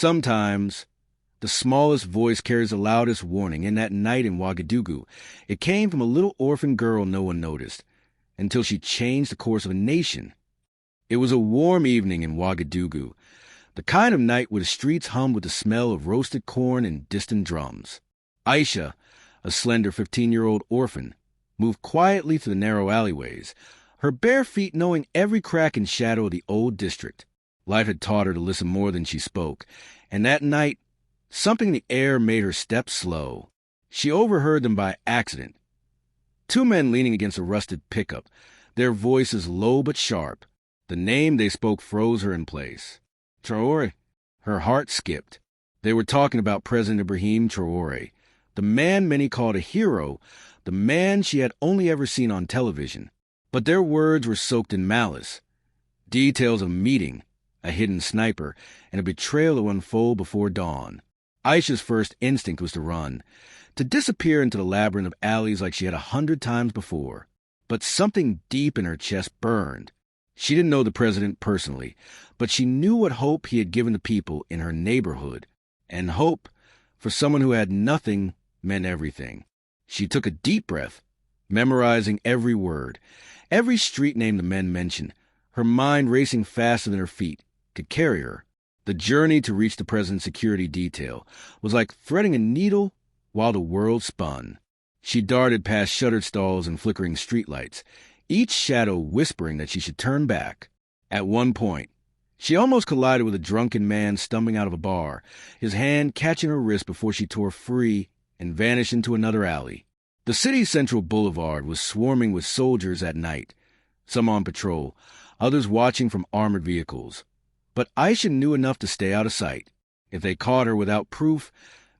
Sometimes the smallest voice carries the loudest warning, and that night in Ouagadougou, it came from a little orphan girl no one noticed, until she changed the course of a nation. It was a warm evening in Ouagadougou, the kind of night where the streets hummed with the smell of roasted corn and distant drums. Aisha, a slender 15-year-old orphan, moved quietly through the narrow alleyways, her bare feet knowing every crack and shadow of the old district. Life had taught her to listen more than she spoke, and that night, something in the air made her steps slow. She overheard them by accident. Two men leaning against a rusted pickup, their voices low but sharp. The name they spoke froze her in place. Traoré. Her heart skipped. They were talking about President Ibrahim Traoré, the man many called a hero, the man she had only ever seen on television. But their words were soaked in malice. Details of a meeting, a hidden sniper, and a betrayal that would unfold before dawn. Aisha's first instinct was to run, to disappear into the labyrinth of alleys like she had 100 times before. But something deep in her chest burned. She didn't know the president personally, but she knew what hope he had given the people in her neighborhood. And hope, for someone who had nothing, meant everything. She took a deep breath, memorizing every word, every street name the men mentioned, her mind racing faster than her feet could carry her. The journey to reach the president's security detail was like threading a needle while the world spun. She darted past shuttered stalls and flickering streetlights, each shadow whispering that she should turn back. At one point, she almost collided with a drunken man stumbling out of a bar, his hand catching her wrist before she tore free and vanished into another alley. The city's central boulevard was swarming with soldiers at night, some on patrol, others watching from armored vehicles. But Aisha knew enough to stay out of sight. If they caught her without proof,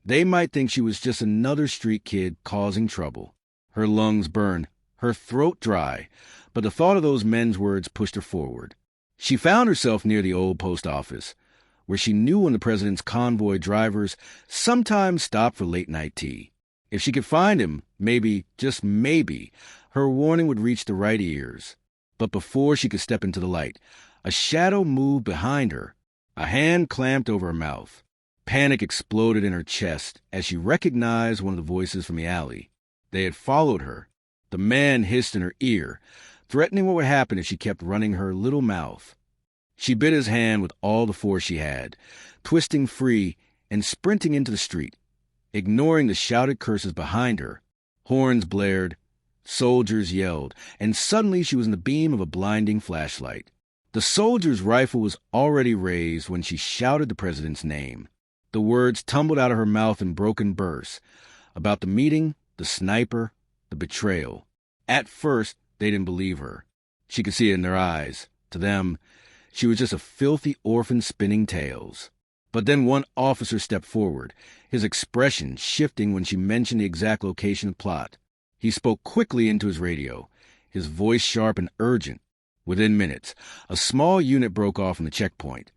they might think she was just another street kid causing trouble. Her lungs burned, her throat dry, but the thought of those men's words pushed her forward. She found herself near the old post office, where she knew when the president's convoy drivers sometimes stopped for late-night tea. If she could find him, maybe, just maybe, her warning would reach the right ears. But before she could step into the light, a shadow moved behind her. A hand clamped over her mouth. Panic exploded in her chest as she recognized one of the voices from the alley. They had followed her. The man hissed in her ear, threatening what would happen if she kept running her little mouth. She bit his hand with all the force she had, twisting free and sprinting into the street, ignoring the shouted curses behind her. Horns blared, soldiers yelled, and suddenly she was in the beam of a blinding flashlight. The soldier's rifle was already raised when she shouted the president's name. The words tumbled out of her mouth in broken bursts, about the meeting, the sniper, the betrayal. At first, they didn't believe her. She could see it in their eyes. To them, she was just a filthy orphan spinning tales. But then one officer stepped forward, his expression shifting when she mentioned the exact location of the plot. He spoke quickly into his radio, his voice sharp and urgent. Within minutes, a small unit broke off from the checkpoint,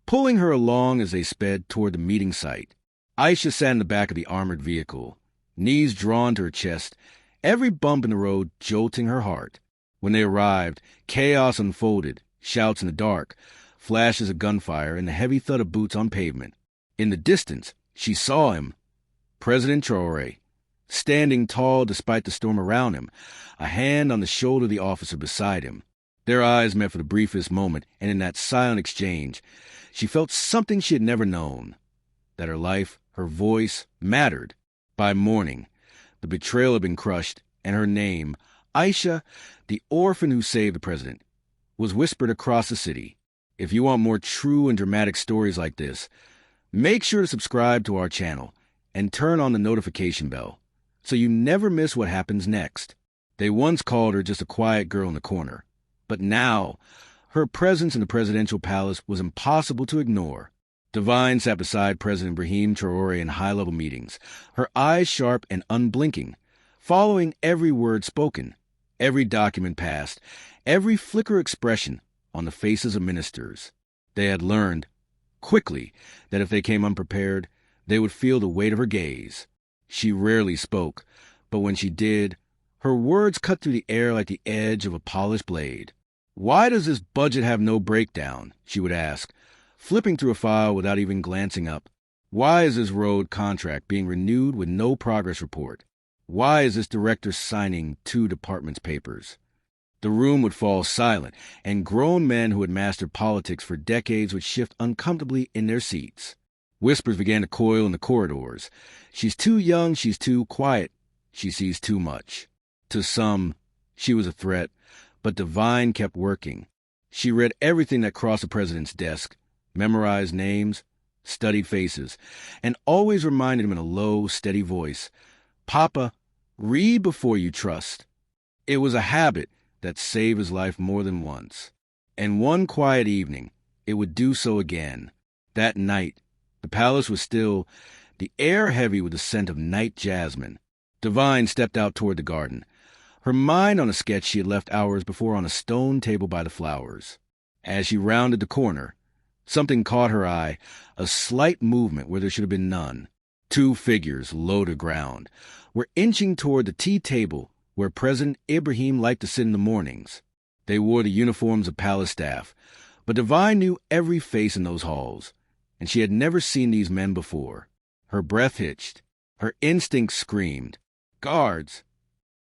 pulling her along as they sped toward the meeting site. Aisha sat in the back of the armored vehicle, knees drawn to her chest, every bump in the road jolting her heart. When they arrived, chaos unfolded, shouts in the dark, flashes of gunfire, and the heavy thud of boots on pavement. In the distance, she saw him, President Traoré, standing tall despite the storm around him, a hand on the shoulder of the officer beside him. Their eyes met for the briefest moment, and in that silent exchange, she felt something she had never known, that her life, her voice, mattered. By morning, the betrayal had been crushed, and her name, Aisha, the orphan who saved the president, was whispered across the city. If you want more true and dramatic stories like this, make sure to subscribe to our channel and turn on the notification bell so you never miss what happens next. They once called her just a quiet girl in the corner, but now her presence in the presidential palace was impossible to ignore. Divine sat beside President Ibrahim Traoré in high-level meetings, her eyes sharp and unblinking, following every word spoken, every document passed, every flicker of expression on the faces of ministers. They had learned, quickly, that if they came unprepared, they would feel the weight of her gaze. She rarely spoke, but when she did, her words cut through the air like the edge of a polished blade. "Why does this budget have no breakdown?" she would ask, flipping through a file without even glancing up. Why is this road contract being renewed with no progress report? Why is this director signing 2 departments' papers? The room would fall silent, and grown men who had mastered politics for decades would shift uncomfortably in their seats. Whispers began to coil in the corridors. She's too young, she's too quiet, she sees too much. To some, she was a threat, but Devine kept working. She read everything that crossed the president's desk, memorized names, studied faces, and always reminded him in a low, steady voice, "Papa, read before you trust." It was a habit that saved his life more than once. And one quiet evening, it would do so again. That night, the palace was still, the air heavy with the scent of night jasmine. Devine stepped out toward the garden, her mind on a sketch she had left hours before on a stone table by the flowers. As she rounded the corner, something caught her eye, a slight movement where there should have been none. 2 figures, low to ground, were inching toward the tea table where President Ibrahim liked to sit in the mornings. They wore the uniforms of palace staff, but Devine knew every face in those halls, and she had never seen these men before. Her breath hitched. Her instincts screamed, "Guards!"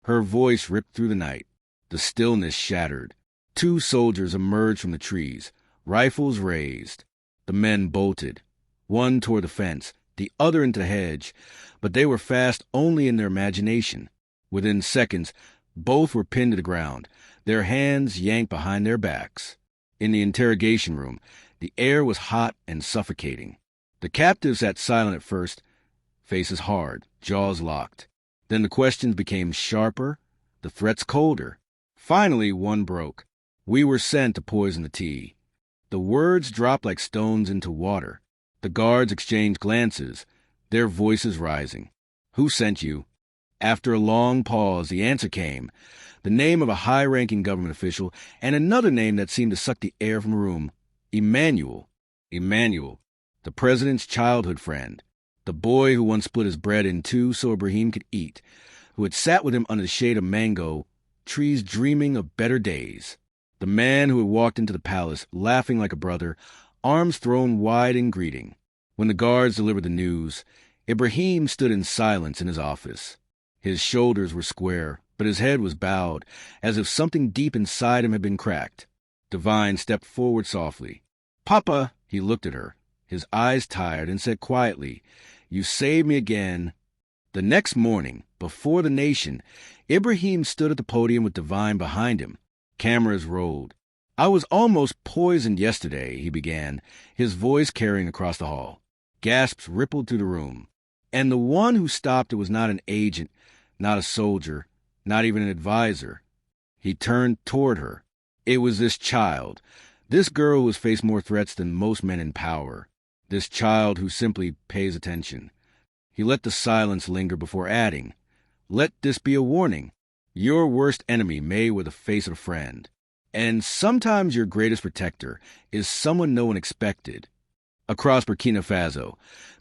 Her voice ripped through the night. The stillness shattered. 2 soldiers emerged from the trees, rifles raised. The men bolted, one toward the fence, the other into the hedge, but they were fast only in their imagination. Within seconds, both were pinned to the ground, their hands yanked behind their backs. In the interrogation room, the air was hot and suffocating. The captives sat silent at first, faces hard, jaws locked. Then the questions became sharper, the threats colder. Finally, one broke. "We were sent to poison the tea." The words dropped like stones into water. The guards exchanged glances, their voices rising. "Who sent you?" After a long pause, the answer came, the name of a high-ranking government official, and another name that seemed to suck the air from the room. Emmanuel. Emmanuel, the president's childhood friend, the boy who once split his bread in 2 so Ibrahim could eat, who had sat with him under the shade of mango trees dreaming of better days. The man who had walked into the palace, laughing like a brother, arms thrown wide in greeting. When the guards delivered the news, Ibrahim stood in silence in his office. His shoulders were square, but his head was bowed, as if something deep inside him had been cracked. Devine stepped forward softly. "Papa," he looked at her, his eyes tired, and said quietly, "You saved me again." The next morning, before the nation, Ibrahim stood at the podium with Devine behind him. Cameras rolled. "I was almost poisoned yesterday," he began, his voice carrying across the hall. Gasps rippled through the room. And the one who stopped it was not an agent, not a soldier, not even an advisor. He turned toward her. It was this child, this girl who has faced more threats than most men in power, this child who simply pays attention. He let the silence linger before adding, "Let this be a warning. Your worst enemy may wear the face of a friend. And sometimes your greatest protector is someone no one expected." Across Burkina Faso,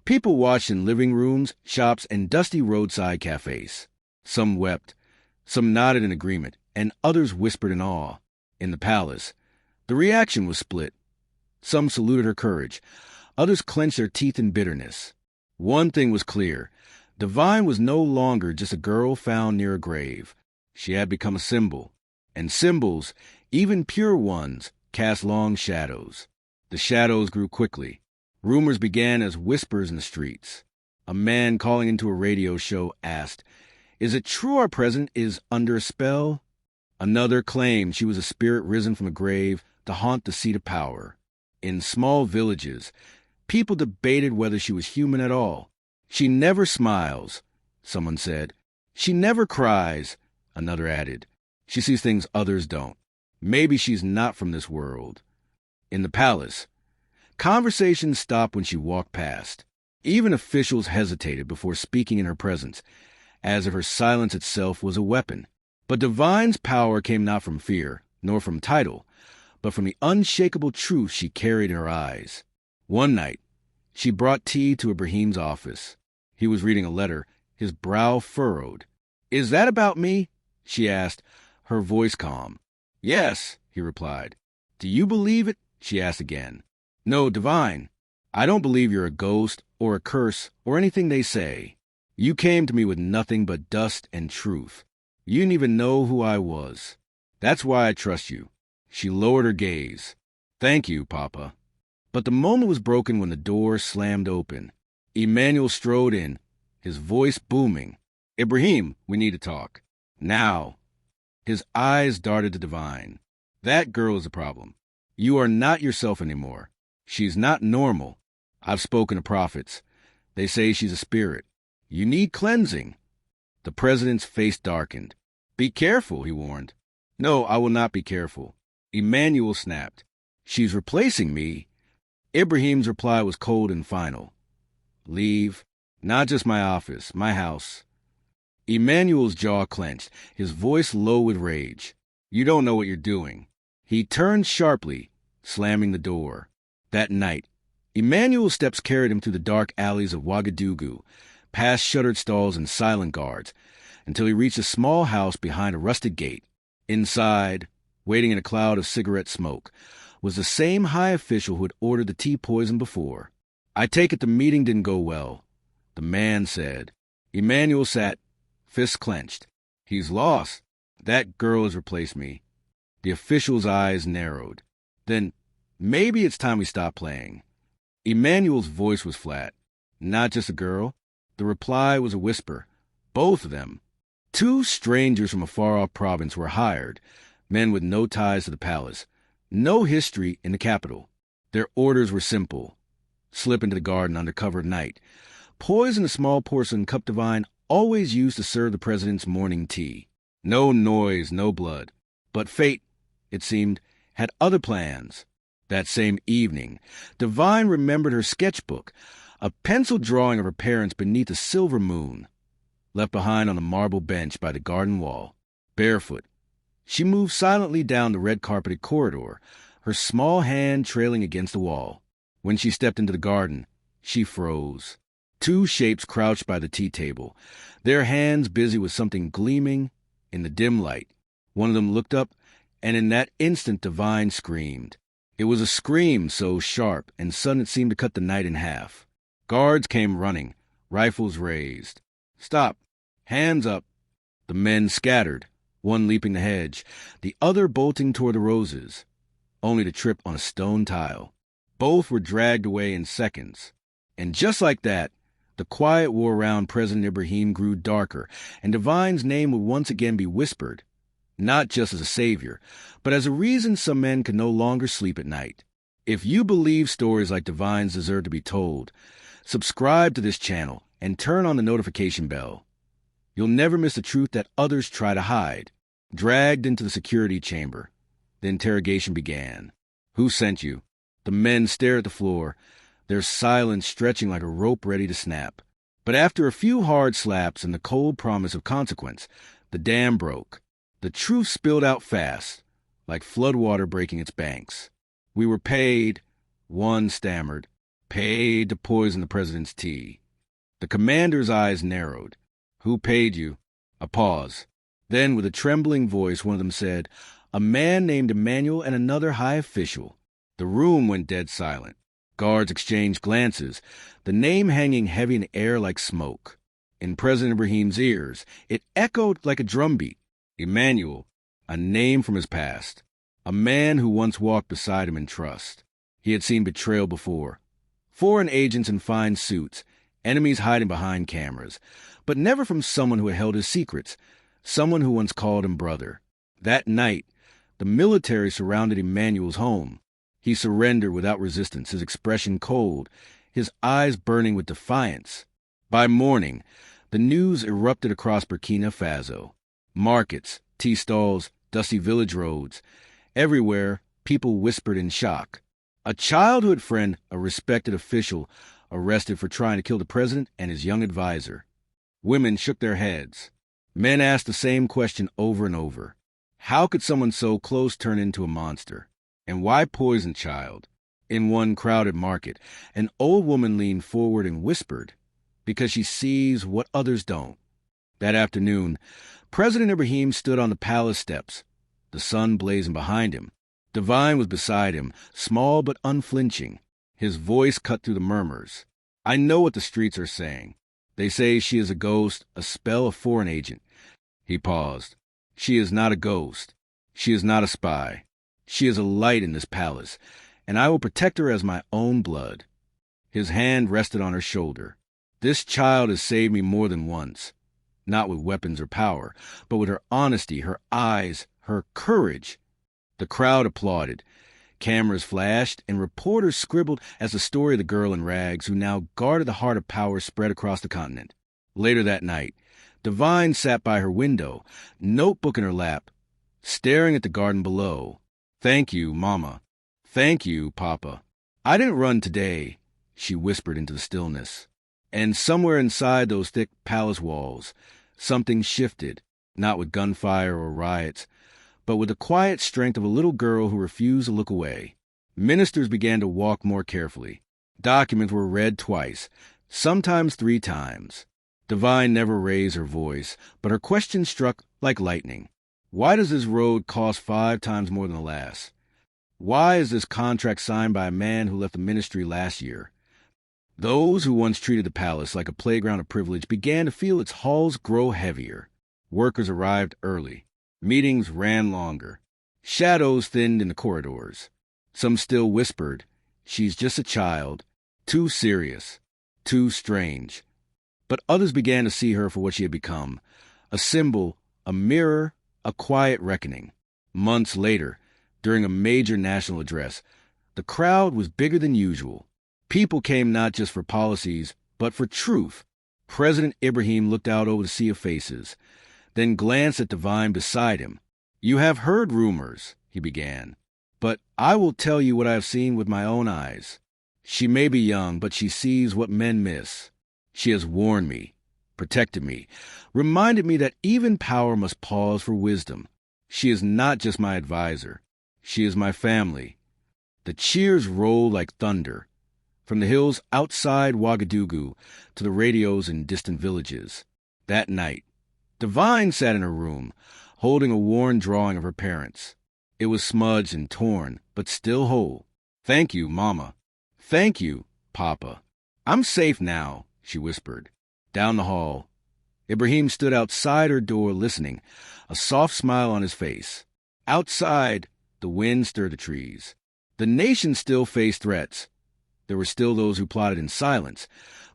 people watched in living rooms, shops, and dusty roadside cafes. Some wept, some nodded in agreement, and others whispered in awe. In the palace, the reaction was split. Some saluted her courage, others clenched their teeth in bitterness. One thing was clear. Devine was no longer just a girl found near a grave. She had become a symbol, and symbols, even pure ones, cast long shadows. The shadows grew quickly. Rumors began as whispers in the streets. A man calling into a radio show asked, "Is it true our president is under a spell?" Another claimed she was a spirit risen from the grave to haunt the seat of power. In small villages, people debated whether she was human at all. "She never smiles," someone said. "She never cries," another added. "She sees things others don't. Maybe she's not from this world." In the palace, conversations stopped when she walked past. Even officials hesitated before speaking in her presence, as if her silence itself was a weapon. But Devine's power came not from fear, nor from title, but from the unshakable truth she carried in her eyes. One night, she brought tea to Ibrahim's office. He was reading a letter, his brow furrowed. "Is that about me?" she asked, her voice calm. "Yes," he replied. "Do you believe it?" she asked again. No, Divine, I don't believe you're a ghost or a curse or anything they say. You came to me with nothing but dust and truth. You didn't even know who I was. That's why I trust you." She lowered her gaze. "Thank you, Papa." But the moment was broken when the door slammed open. Emmanuel strode in, his voice booming. "Ibrahim, we need to talk. Now." His eyes darted to Divine. "That girl is the problem. You are not yourself anymore. She's not normal. I've spoken to prophets. They say she's a spirit. You need cleansing." The president's face darkened. "Be careful," he warned. "No, I will not be careful." Emmanuel snapped. "She's replacing me." Ibrahim's reply was cold and final. "Leave. Not just my office, my house." Emmanuel's jaw clenched, his voice low with rage. "You don't know what you're doing." He turned sharply, slamming the door. That night, Emmanuel's steps carried him through the dark alleys of Ouagadougou, past shuttered stalls and silent guards, until he reached a small house behind a rusted gate. Inside, waiting in a cloud of cigarette smoke, was the same high official who had ordered the tea poison before. "I take it the meeting didn't go well," the man said. Emmanuel sat, fists clenched. "He's lost. That girl has replaced me." The official's eyes narrowed. "Then maybe it's time we stop playing." Emmanuel's voice was flat. "Not just a girl." The reply was a whisper. "Both of them." Two strangers from a far-off province were hired, men with no ties to the palace, no history in the capital. Their orders were simple. Slip into the garden under cover of night. Poison a small porcelain cup Divine always used to serve the president's morning tea. No noise, no blood. But fate, it seemed, had other plans. That same evening, Divine remembered her sketchbook, a pencil drawing of her parents beneath a silver moon, left behind on the marble bench by the garden wall. Barefoot, she moved silently down the red-carpeted corridor, her small hand trailing against the wall. When she stepped into the garden, she froze. Two shapes crouched by the tea table, their hands busy with something gleaming in the dim light. One of them looked up, and in that instant Divine screamed. It was a scream so sharp and sudden it seemed to cut the night in half. Guards came running, rifles raised. "Stop! Hands up!" The men scattered, one leaping the hedge, the other bolting toward the roses, only to trip on a stone tile. Both were dragged away in seconds. And just like that, the quiet war around President Ibrahim grew darker, and Divine's name would once again be whispered, not just as a savior, but as a reason some men could no longer sleep at night. If you believe stories like Divine's deserve to be told, subscribe to this channel and turn on the notification bell. You'll never miss the truth that others try to hide. Dragged into the security chamber, the interrogation began. "Who sent you?" The men stared at the floor, their silence stretching like a rope ready to snap. But after a few hard slaps and the cold promise of consequence, the dam broke. The truth spilled out fast, like floodwater breaking its banks. "We were paid," one stammered, "paid to poison the president's tea." The commander's eyes narrowed. "Who paid you?" A pause. Then, with a trembling voice, one of them said, "A man named Emmanuel and another high official." The room went dead silent. Guards exchanged glances, the name hanging heavy in the air like smoke. In President Ibrahim's ears, it echoed like a drumbeat. Emmanuel, a name from his past. A man who once walked beside him in trust. He had seen betrayal before. Foreign agents in fine suits, enemies hiding behind cameras, but never from someone who had held his secrets, someone who once called him brother. That night, the military surrounded Emmanuel's home. He surrendered without resistance, his expression cold, his eyes burning with defiance. By morning, the news erupted across Burkina Faso. Markets, tea stalls, dusty village roads. Everywhere, people whispered in shock. A childhood friend, a respected official, arrested for trying to kill the president and his young advisor. Women shook their heads. Men asked the same question over and over. How could someone so close turn into a monster? And why poison child? In one crowded market, an old woman leaned forward and whispered, "Because she sees what others don't." That afternoon, President Ibrahim stood on the palace steps, the sun blazing behind him. Divine was beside him, small but unflinching. His voice cut through the murmurs. I know what the streets are saying. They say she is a ghost, a spell, a foreign agent. He paused. She is not a ghost. She is not a spy. She is a light in this palace, and I will protect her as my own blood. His hand rested on her shoulder. This child has saved me more than once. Not with weapons or power, but with her honesty, her eyes, her courage. The crowd applauded. Cameras flashed, and reporters scribbled as the story of the girl in rags who now guarded the heart of power spread across the continent. Later that night, Divine sat by her window, notebook in her lap, staring at the garden below. Thank you, Mama. Thank you, Papa. I didn't run today, she whispered into the stillness. And somewhere inside those thick palace walls, something shifted, not with gunfire or riots, but with the quiet strength of a little girl who refused to look away. Ministers began to walk more carefully. Documents were read twice, sometimes 3 times. Divine never raised her voice, but her question struck like lightning. Why does this road cost 5 times more than the last? Why is this contract signed by a man who left the ministry last year? Those who once treated the palace like a playground of privilege began to feel its halls grow heavier. Workers arrived early. Meetings ran longer. Shadows thinned in the corridors. Some still whispered, she's just a child, too serious, too strange. But others began to see her for what she had become, a symbol, a mirror, a quiet reckoning. Months later, during a major national address, the crowd was bigger than usual. People came not just for policies, but for truth. President Ibrahim looked out over the sea of faces, then glanced at Divine beside him. You have heard rumors, he began, but I will tell you what I have seen with my own eyes. She may be young, but she sees what men miss. She has warned me, protected me, reminded me that even power must pause for wisdom. She is not just my advisor. She is my family. The cheers rolled like thunder, from the hills outside Ouagadougou to the radios in distant villages. That night, Divine sat in her room, holding a worn drawing of her parents. It was smudged and torn, but still whole. Thank you, Mama. Thank you, Papa. I'm safe now, she whispered. Down the hall, Ibrahim stood outside her door listening, a soft smile on his face. Outside, the wind stirred the trees. The nation still faced threats. There were still those who plotted in silence,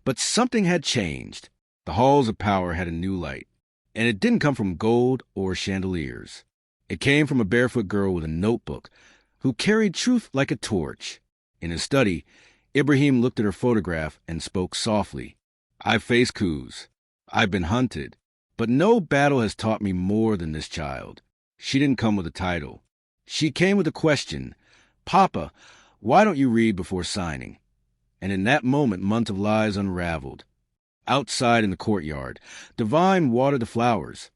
but something had changed. The halls of power had a new light, and it didn't come from gold or chandeliers. It came from a barefoot girl with a notebook who carried truth like a torch. In his study, Ibrahim looked at her photograph and spoke softly. I've faced coups. I've been hunted. But no battle has taught me more than this child. She didn't come with a title. She came with a question. Papa, why don't you read before signing? And in that moment, months of lies unraveled. Outside in the courtyard, Divine watered the flowers.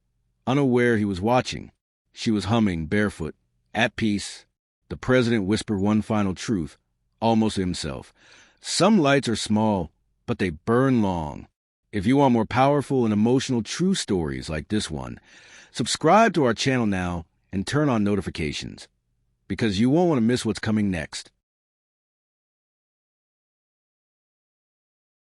Unaware he was watching, she was humming barefoot, at peace. The president whispered one final truth, almost to himself. Some lights are small, but they burn long. If you want more powerful and emotional true stories like this one, subscribe to our channel now and turn on notifications, because you won't want to miss what's coming next.